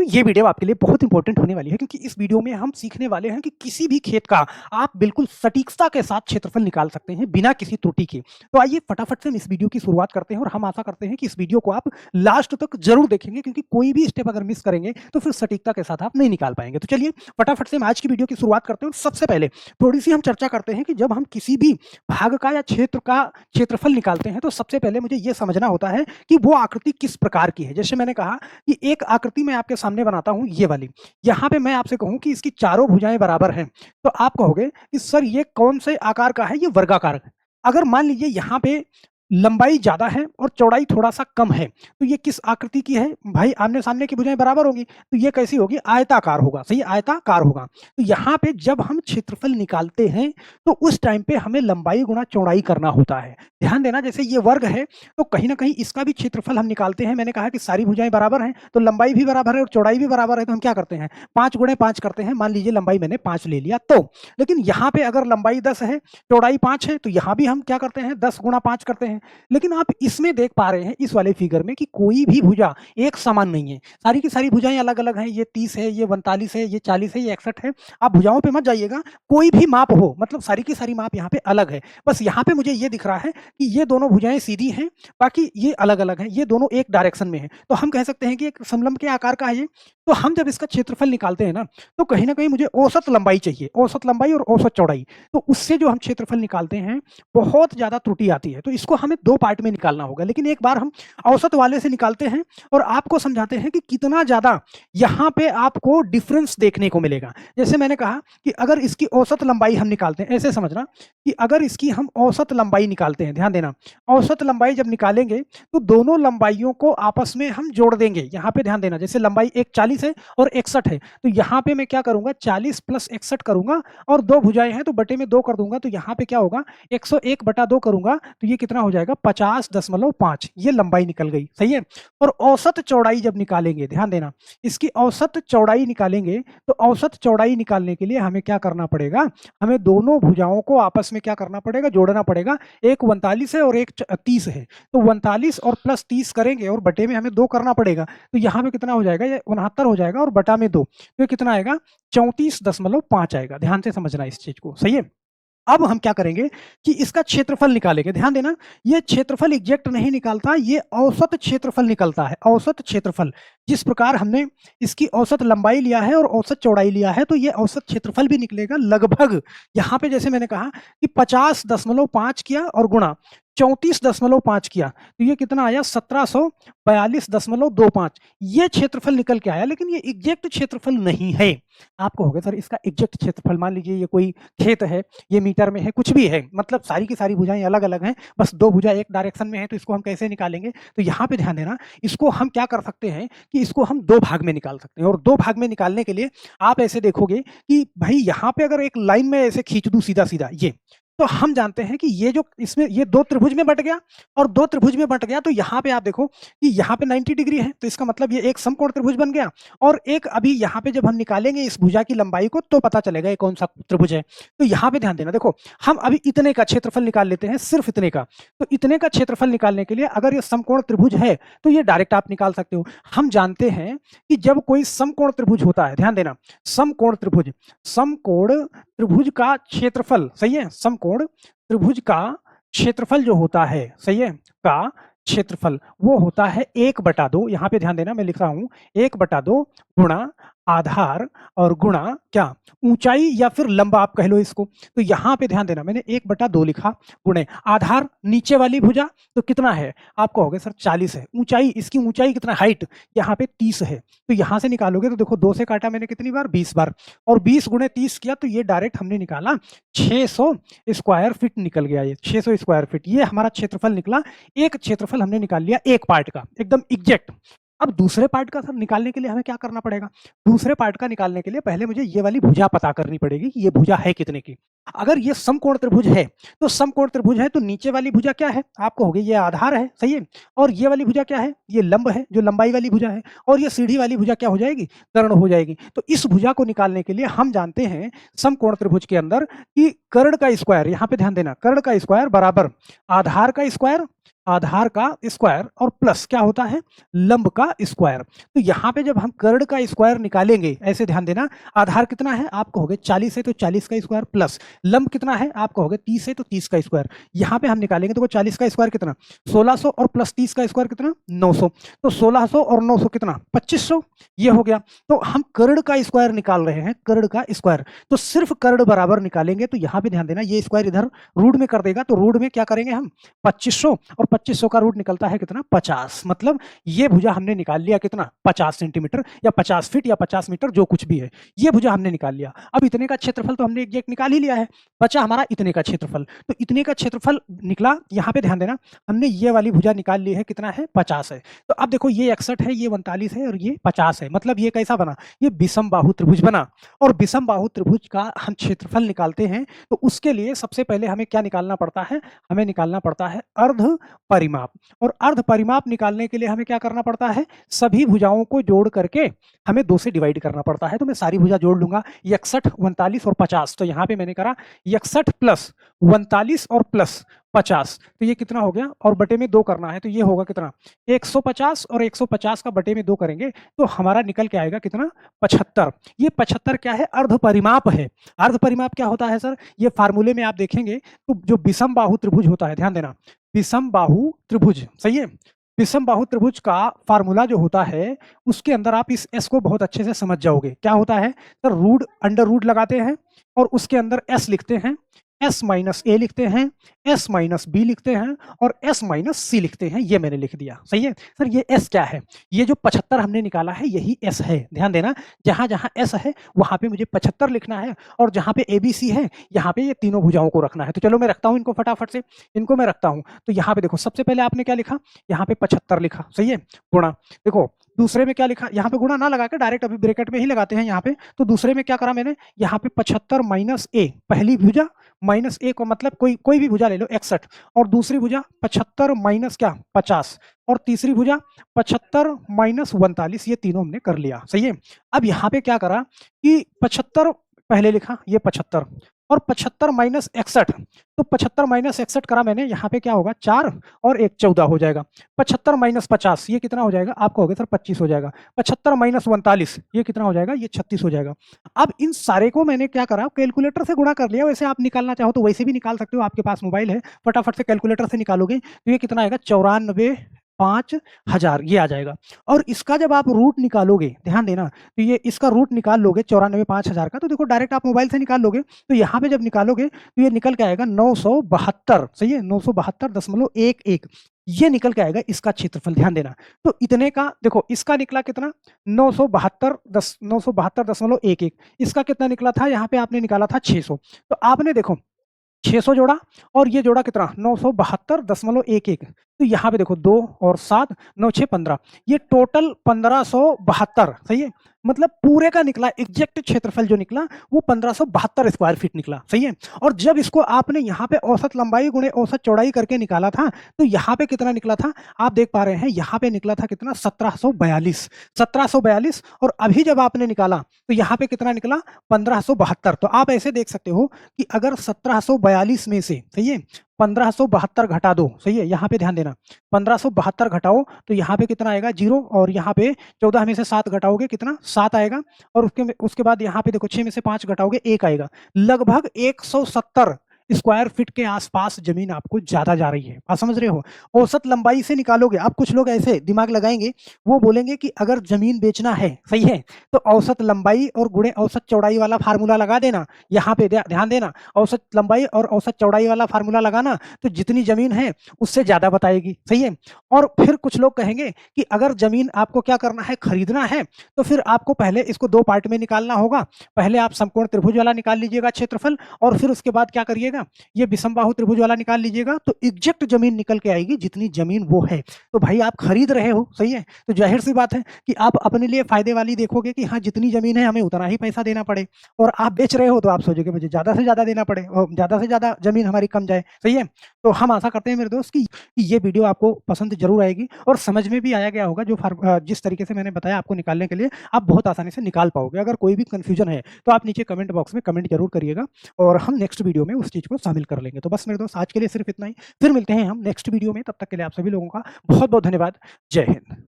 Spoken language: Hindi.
ये वीडियो आपके लिए बहुत इंपॉर्टेंट होने वाली है क्योंकि इस वीडियो में हम सीखने वाले हैं कि किसी भी खेत का आप बिल्कुल सटीकता के साथ क्षेत्रफल निकाल सकते हैं बिना किसी त्रुटि के। तो आइए फटाफट से हम इस वीडियो की शुरुआत करते हैं और हम आशा करते हैं कि इस वीडियो को आप लास्ट तक जरूर देखेंगे क्योंकि कोई भी स्टेप अगर मिस करेंगे तो फिर सटीकता के साथ आप नहीं निकाल पाएंगे। तो चलिए फटाफट से हम आज की वीडियो की शुरुआत करते हैं और सबसे पहले थोड़ी सी हम चर्चा करते हैं कि जब हम किसी भी भाग का या क्षेत्र का क्षेत्रफल निकालते हैं तो सबसे पहले मुझे यह समझना होता है कि वो आकृति किस प्रकार की है। जैसे मैंने कहा कि एक आकृति मैं आपके सामने बनाता हूं ये वाली, यहां पे मैं आपसे कहूं कि इसकी चारों भुजाएं बराबर हैं तो आप कहोगे कि सर ये कौन से आकार का है, ये वर्गाकार है। अगर मान लीजिए यहां पे लंबाई ज्यादा है और चौड़ाई थोड़ा सा कम है तो ये किस आकृति की है भाई? आमने सामने की भुजाएं बराबर होगी तो ये कैसी होगी? आयताकार होगा। सही, आयताकार होगा। तो यहाँ पे जब हम क्षेत्रफल निकालते हैं तो उस टाइम पे हमें लंबाई गुणा चौड़ाई करना होता है। ध्यान देना, जैसे ये वर्ग है तो कहीं ना कहीं इसका भी क्षेत्रफल हम निकालते हैं। मैंने कहा कि सारी भुजाएं बराबर हैं तो लंबाई भी बराबर है और चौड़ाई भी बराबर है तो हम क्या करते हैं? 5 गुणे 5 करते हैं। मान लीजिए लंबाई मैंने 5 ले लिया तो, लेकिन यहाँ पे अगर लंबाई 10 है चौड़ाई 5 है तो यहाँ भी हम क्या करते हैं? 10 गुणा 5 करते हैं। लेकिन आप इसमें देख पा रहे हैं इस वाले फिगर में कि कोई भी भुजा एक समान नहीं है, सारी की सारी भुजाएं अलग अलग हैं। ये 30 है, ये 39 है, ये 40 है, ये 61 है। आप भुजाओं पे मत जाइएगा, कोई भी माप हो मतलब सारी की सारी माप यहाँ पे अलग है। बस यहाँ पे मुझे ये दिख रहा है कि ये दोनों भुजाएं सीधी हैं, बाकी ये अलग अलग हैं, ये दोनों एक डायरेक्शन में है। तो हम कह सकते हैं कि एक समलंब के आकार का है ये। तो हम जब इसका क्षेत्रफल निकालते हैं ना तो कहीं ना कहीं मुझे औसत लंबाई चाहिए, औसत लंबाई और औसत चौड़ाई। तो उससे जो हम क्षेत्रफल निकालते हैं बहुत ज्यादा त्रुटि आती है। तो इसको हमें दो पार्ट में निकालना होगा, लेकिन एक बार हम औसत वाले से निकालते हैं और आपको समझाते हैं कि कितना ज्यादा यहाँ पे आपको डिफरेंस देखने को मिलेगा। जैसे मैंने कहा कि अगर इसकी औसत लंबाई हम निकालते हैं, ऐसे समझना कि अगर इसकी हम औसत लंबाई निकालते हैं, ध्यान देना, औसत लंबाई जब निकालेंगे तो दोनों लंबाइयों को आपस में हम जोड़ देंगे। यहाँ पे ध्यान देना, जैसे लंबाई एक 40 है और 61 है तो यहाँ पे मैं क्या करूंगा? 40 प्लस 61 करूंगा और दो भुजाएं हैं तो बटे में 2 कर दूंगा। तो यहाँ पे क्या होगा? 101 बटा 2 करूंगा तो ये कितना हो जाएगा? 50.5। ये लंबाई निकल गई। सही है। और औसत चौड़ाई जब निकालेंगे, ध्यान देना, इसकी औसत चौड़ाई निकालेंगे तो औसत चौड़ाई निकालने के लिए हमें क्या करना पड़ेगा? हमें दोनों भुजाओं को आपस में क्या करना पड़ेगा? जोड़ना पड़ेगा। एक 39 है और एक 30 है तो 39 और प्लस 30 करेंगे और बटे में हमें 2 करना पड़ेगा। तो यहाँ पे कितना हो जाएगा? ये 69 हो जाएगा और बटा में 2 तो ये कितना आएगा? 34.5 आएगा। ध्यान से समझना इस चीज को। सही है। अब हम क्या करेंगे कि इसका क्षेत्रफल निकालेंगे। ध्यान देना, ये क्षेत्रफल एग्जैक्ट नहीं निकालता, ये औसत क्षेत्रफल निकलता है। औसत क्षेत्रफल, जिस प्रकार हमने इसकी औसत लंबाई लिया है और औसत चौड़ाई लिया है तो ये औसत क्षेत्रफल भी निकलेगा लगभग। यहाँ पे जैसे मैंने कहा कि 50.5 किया और गुणा 34.5 किया तो ये कितना आया? 1742.25। ये क्षेत्रफल निकल के आया, लेकिन ये एग्जैक्ट क्षेत्रफल नहीं है। आप कहोगे सर इसका एग्जैक्ट क्षेत्रफल, मान लीजिए ये कोई खेत है, ये मीटर में है, कुछ भी है, मतलब सारी की सारी भुजाएं अलग अलग हैं, बस दो भुजा एक डायरेक्शन में है तो इसको हम कैसे निकालेंगे? तो यहाँ पे ध्यान देना, इसको हम क्या कर सकते हैं कि इसको हम दो भाग में निकाल सकते हैं। और दो भाग में निकालने के लिए आप ऐसे देखोगे कि भाई यहाँ पे अगर एक लाइन में ऐसे खींच दूं सीधा सीधा ये, तो हम जानते हैं कि ये जो इसमें ये दो त्रिभुज में बंट गया और दो त्रिभुज में बंट गया तो यहाँ पे आप देखो कि यहाँ पे 90 डिग्री है तो इसका मतलब ये एक समकोण त्रिभुज बन गया। और एक अभी यहाँ पे जब हम निकालेंगे इस भुजा की लंबाई को तो पता चलेगा ये कौन सा त्रिभुज है। तो यहाँ पे ध्यान देना, देखो हम अभी इतने का क्षेत्रफल निकाल लेते हैं, सिर्फ इतने का। तो इतने का क्षेत्रफल निकालने के लिए अगर ये समकोण त्रिभुज है तो ये डायरेक्ट आप निकाल सकते हो। हम जानते हैं कि जब कोई समकोण त्रिभुज होता है, ध्यान देना, समकोण त्रिभुज, समकोण त्रिभुज का क्षेत्रफल, सही है, समकोण त्रिभुज का क्षेत्रफल जो होता है, सही है, का क्षेत्रफल वो होता है 1/2। यहाँ पे ध्यान देना, मैं लिख रहा हूं 1/2 गुणा आधार और गुणा क्या? ऊंचाई या फिर लंबा आप कह लो इसको। तो यहाँ पे ध्यान देना, मैंने 1/2 लिखा गुणे आधार, नीचे वाली भुजा तो कितना है? आप कहोगे सर 40 है। ऊंचाई, इसकी ऊंचाई कितना? हाइट यहाँ पे 30 है। तो यहाँ से निकालोगे तो देखो 2 से काटा मैंने कितनी बार? 20 बार, और 20 गुणे 30 किया तो ये डायरेक्ट हमने निकाला 600 स्क्वायर फीट निकल गया। ये 600 स्क्वायर फीट ये हमारा क्षेत्रफल निकला। एक क्षेत्रफल हमने निकाल लिया एक पार्ट का, एकदम एग्जैक्ट। अब दूसरे पार्ट का सर निकालने के लिए हमें क्या करना पड़ेगा? दूसरे पार्ट का निकालने के लिए पहले मुझे ये वाली भुजा पता करनी पड़ेगी कि ये भुजा है कितने की। अगर ये समकोण त्रिभुज है तो समकोण त्रिभुज है तो नीचे वाली भुजा क्या है? आपको होगी ये आधार है, सही है, और ये वाली भुजा क्या है? ये लंब है, जो लंबाई वाली भुजा है, और ये सीधी वाली भुजा क्या हो जाएगी? कर्ण हो जाएगी। तो इस भुजा को निकालने के लिए हम जानते हैं समकोण त्रिभुज के अंदर कि कर्ण का स्क्वायर, यहाँ पे ध्यान देना, कर्ण का स्क्वायर बराबर आधार का स्क्वायर, आधार का स्क्वायर और प्लस क्या होता है, लंब का स्क्वायर। तो यहाँ पे जब हम कर्ण का स्क्वायर निकालेंगे, ऐसे ध्यान देना, आधार कितना है आप कहोगे 40 है तो 40 का स्क्वायर, प्लस लंब कितना है आप कहोगे 30 है तो 30 का स्क्वायर। यहाँ पे हम निकालेंगे तो 40 का स्क्वायर कितना 1600 और प्लस 30 का स्क्वायर कितना 900। तो 1600 और 900 कितना 2500, ये हो गया। तो हम कर्ण का स्क्वायर निकाल रहे हैं, कर्ण का स्क्वायर, तो सिर्फ कर्ण बराबर निकालेंगे। तो यहाँ पे ध्यान देना, ये स्क्वायर इधर रूट में कर देगा, तो रूट में क्या करेंगे हम 2500, और 2500 का रूट निकलता है कितना 50। मतलब ये भुजा हमने निकाल लिया कितना 50 सेंटीमीटर या 50 फीट या 50 मीटर जो कुछ भी है, ये भुजा हमने निकाल लिया। अब इतने का क्षेत्रफल तो हमने एग्जैक्ट निकाल ही लिया है, बचा हमारा इतने का क्षेत्रफल। तो इतने का क्षेत्रफल निकला, यहाँ पे ध्यान देना हमने ये वाली भुजा निकाल ली है, कितना है 50 है। तो अब देखो ये 61 है, ये 39 है और ये 50 है, मतलब ये कैसा बना, ये विषम बाहु त्रिभुज बना। और विषम बाहु त्रिभुज का हम क्षेत्रफल निकालते हैं तो उसके लिए सबसे पहले हमें क्या निकालना पड़ता है, हमें निकालना पड़ता है अर्ध परिमाप। और अर्ध परिमाप निकालने के लिए हमें क्या करना पड़ता है, सभी भुजाओं को जोड़ करके हमें 2 से डिवाइड करना पड़ता है। तो मैं सारी भुजा जोड़ लूंगा, 61, 39 और 50। तो यहाँ पे मैंने करा 61 प्लस 39 और प्लस 50, तो ये कितना हो गया, और बटे में 2 करना है, तो ये होगा कितना 150, और 150 का बटे में 2 करेंगे तो हमारा निकल के आएगा कितना 75। ये 75 क्या है, अर्ध परिमाप है। अर्ध परिमाप क्या होता है सर, ये फार्मूले में आप देखेंगे तो जो विषम बाहु त्रिभुज होता है, ध्यान देना, विषम बाहु त्रिभुज, सही है, विषम बाहु त्रिभुज का फार्मूला जो होता है उसके अंदर आप इस एस को बहुत अच्छे से समझ जाओगे। क्या होता है सर, रूट अंडर रूट लगाते हैं और उसके अंदर एस लिखते हैं, एस माइनस ए लिखते हैं, एस माइनस बी लिखते हैं और एस माइनस सी लिखते हैं। ये मैंने लिख दिया, सही है सर। ये एस क्या है, ये जो 75 हमने निकाला है यही एस है। ध्यान देना, जहां जहां एस है वहां पे मुझे 75 लिखना है, और जहां पे ए बी सी है यहाँ पे ये तीनों भुजाओं को रखना है। तो चलो मैं रखता हूं इनको फटाफट से, इनको मैं रखता हूं। तो यहाँ पे देखो सबसे पहले आपने क्या लिखा, यहाँ पे 75 लिखा, सही है, गुणा। देखो दूसरे में क्या लिखा, यहाँ पे गुणा ना लगा के डायरेक्ट अभी ब्रैकेट में ही लगाते हैं यहाँ पे। तो दूसरे में क्या करा मैंने, यहाँ पे 75 माइनस ए, पहली भुजा माइनस ए को, मतलब कोई भी भुजा ले लो 61, और दूसरी भुजा 75 माइनस क्या 50, और तीसरी भुजा 75 माइनस 39, ये तीनों हमने कर लिया, सही है। अब यहाँ पे क्या करा कि 75 पहले लिखा, ये 75 और 75 माइनस 61, तो 75 माइनस 61 करा मैंने, यहाँ पे क्या होगा 4 और 1 14 हो जाएगा। 75 माइनस 50 ये कितना हो जाएगा, आपको हो गया सर 25 हो जाएगा। 75 माइनस 39 ये कितना हो जाएगा, ये 36 हो जाएगा। अब इन सारे को मैंने क्या करा, कैलकुलेटर से गुणा कर लिया। वैसे आप निकालना चाहो तो वैसे भी निकाल सकते हो, आपके पास मोबाइल है, फटाफट से कैलकुलेटर से निकालोगे तो ये कितना आएगा 94,5000 ये आ जाएगा। और इसका जब आप रूट निकालोगे, ध्यान देना, तो ये इसका रूट निकाल लोगे 94,5000 का, तो देखो डायरेक्ट आप मोबाइल से निकाल लोगे। तो यहाँ पे जब निकालोगे तो ये निकल के आएगा 972, सही है, 972.11 ये निकल के आएगा इसका क्षेत्रफल। ध्यान देना, तो इतने का देखो, इसका निकला कितना 972.11, इसका कितना निकला था, यहाँ पे आपने निकाला था 600। तो आपने देखो 600 जोड़ा और ये जोड़ा कितना 972.11, तो यहाँ पे देखो 2 और 7 9 6 15, ये टोटल 1572, सही है। मतलब पूरे का निकला, एग्जैक्ट क्षेत्रफल जो निकला वो 1572 स्क्वायर फीट निकला, सही है। और जब इसको आपने यहाँ पे औसत लंबाई गुणे औसत चौड़ाई करके निकाला था तो यहाँ पे कितना निकला था, आप देख पा रहे हैं, यहाँ पे निकला था कितना 1742। और अभी जब आपने निकाला तो यहाँ पे कितना निकला 1572। तो आप ऐसे देख सकते हो कि अगर 1742 में से, सही है, 1572 घटा दो, सही है, यहाँ पे ध्यान देना, 1572 घटाओ तो यहाँ पे कितना आएगा 0, और यहाँ पे 14 में से 7 घटाओगे कितना 7 आएगा, और उसके बाद यहाँ पे देखो 6 में से 5 घटाओगे 1 आएगा। लगभग 170 स्क्वायर फीट के आसपास जमीन आपको ज्यादा जा रही है। आप समझ रहे हो, औसत लंबाई से निकालोगे। अब कुछ लोग ऐसे दिमाग लगाएंगे, वो बोलेंगे कि अगर जमीन बेचना है, सही है, तो औसत लंबाई और गुणे औसत चौड़ाई वाला फार्मूला लगा देना। यहाँ पे ध्यान देना, औसत लंबाई और औसत चौड़ाई वाला फार्मूला लगाना तो जितनी जमीन है उससे ज्यादा बताएगी, सही है। और फिर कुछ लोग कहेंगे कि अगर जमीन आपको क्या करना है, खरीदना है, तो फिर आपको पहले इसको 2 पार्ट में निकालना होगा। पहले आप समकोण त्रिभुज वाला निकाल लीजिएगा क्षेत्रफल, और फिर उसके बाद क्या करिएगा, ये विषम बाहु त्रिभुज वाला निकाल लीजिएगा, तो एग्जैक्ट जमीन निकल के आएगी जितनी जमीन वो है। तो भाई आप खरीद रहे हो, सही है, तो जाहिर सी बात है कि आप अपने लिए फायदे वाली देखोगे कि हाँ जितनी जमीन है हमें उतना ही पैसा देना पड़े, और आप बेच रहे हो तो आप सोचोगे मुझे ज्यादा से ज्यादा देना पड़े और ज्यादा से ज्यादा जमीन हमारी कम जाए, सही है। तो हम आशा करते हैं मेरे दोस्त कि ये वीडियो आपको पसंद जरूर आएगी और समझ में भी आया गया होगा। जो जिस तरीके से मैंने बताया आपको निकालने के लिए, आप बहुत आसानी से निकाल पाओगे। अगर कोई भी कंफ्यूजन है तो आप नीचे कमेंट बॉक्स में कमेंट जरूर करिएगा, और हम नेक्स्ट वीडियो में उस चीज को शामिल कर लेंगे। तो बस मेरे दोस्त आज के लिए सिर्फ इतना ही। फिर मिलते हैं हम नेक्स्ट वीडियो में, तब तक के लिए आप सभी लोगों का बहुत-बहुत धन्यवाद। जय हिंद।